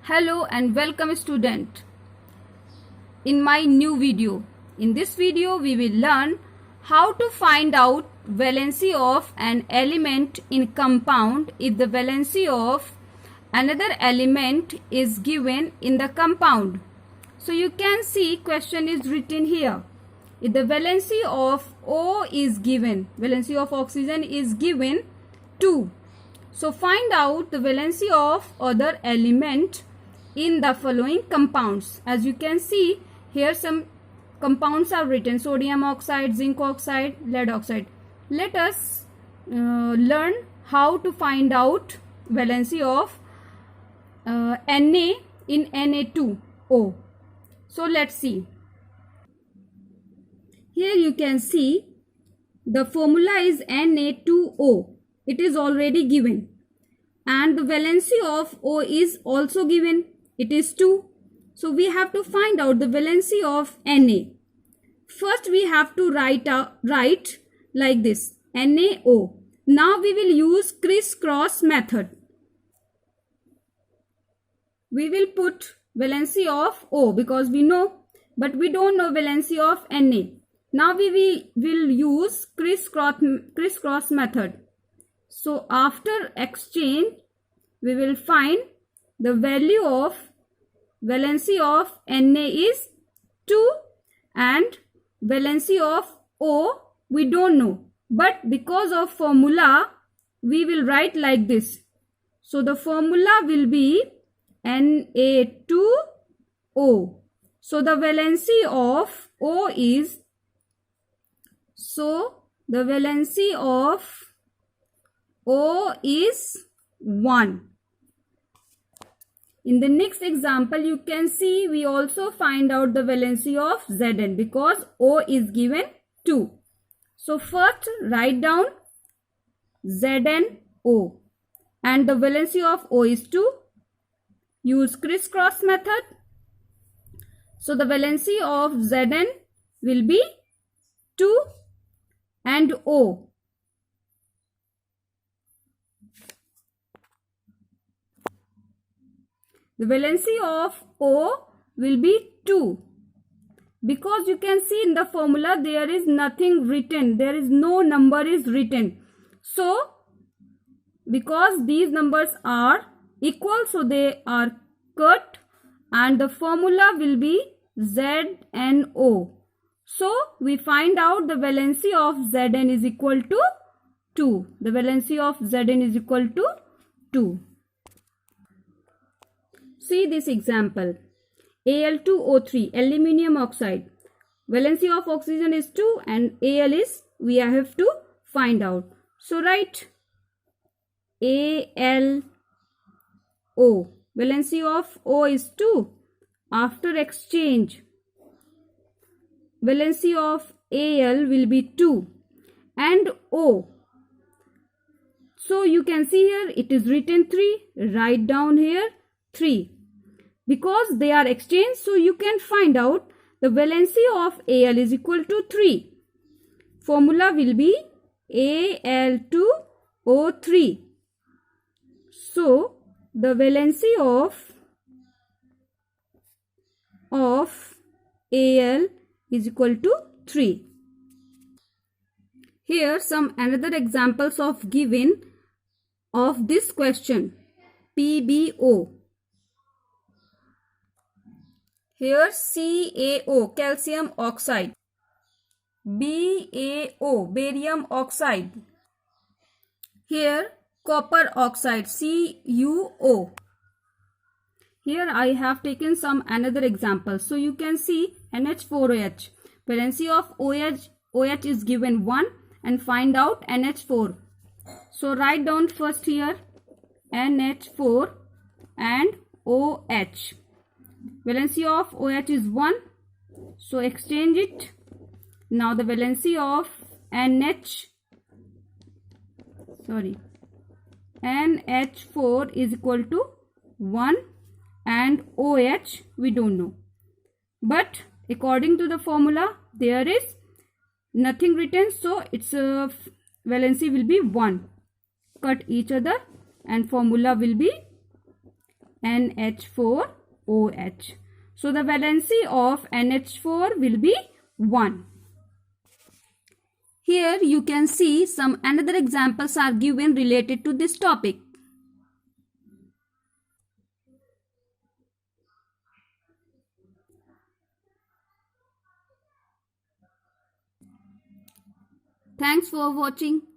Hello and welcome student in my new video. In this video we will learn how to find out valency of an element in compound if the valency of another element is given in the compound. So you can see question is written here. If the valency of O is given, valency of oxygen is given 2. So find out the valency of other element in the following compounds. As you can see here, some compounds are written: sodium oxide, zinc oxide, lead oxide. Let us learn how to find out valency of Na in Na2O. So let's see. Here you can see the formula is Na2O. It is already given, and the valency of O is also given. It is 2. So we have to find out the valency of Na. First we have to write like this: NaO. Now we will use crisscross method. We will put valency of O because we know, but we don't know valency of Na. Now we will use crisscross method. So after exchange, we will find the value of valency of Na is 2 and valency of O we don't know. But because of formula, we will write like this. So the formula will be Na2O. So the valency of O is, the valency of O is 1. In the next example, you can see we also find out the valency of Zn because O is given 2. So first write down ZnO and the valency of O is 2. Use crisscross method. So the valency of Zn will be 2 and O. The valency of O will be 2. Because you can see in the formula there is nothing written. There is no number is written. So, because these numbers are equal, so they are cut and the formula will be ZnO. So, we find out the valency of Zn is equal to 2. The valency of Zn is equal to 2. See this example. Al2O3, aluminium oxide. Valency of oxygen is 2 and Al is, we have to find out. So write AlO. Valency of O is 2. After exchange, valency of Al will be 2 and O. So you can see here it is written 3. Write down here 3. Because they are exchanged, so you can find out the valency of Al is equal to 3. Formula will be Al2O3. So the valency of Al is equal to 3. Here some another examples of given of this question. PbO. Here CaO, calcium oxide. BaO, barium oxide. Here copper oxide, CuO. Here I have taken some another example. So you can see NH4OH. Valency of OH is given 1 and find out NH4. So write down first here NH4 and OH. Valency of OH is 1. So exchange it. Now the valency of NH4 is equal to 1 and OH we don't know. But according to the formula there is nothing written, so its valency will be 1. Cut each other and formula will be NH4OH. So the valency of NH4 will be 1. Here you can see some another examples are given related to this topic. Thanks for watching.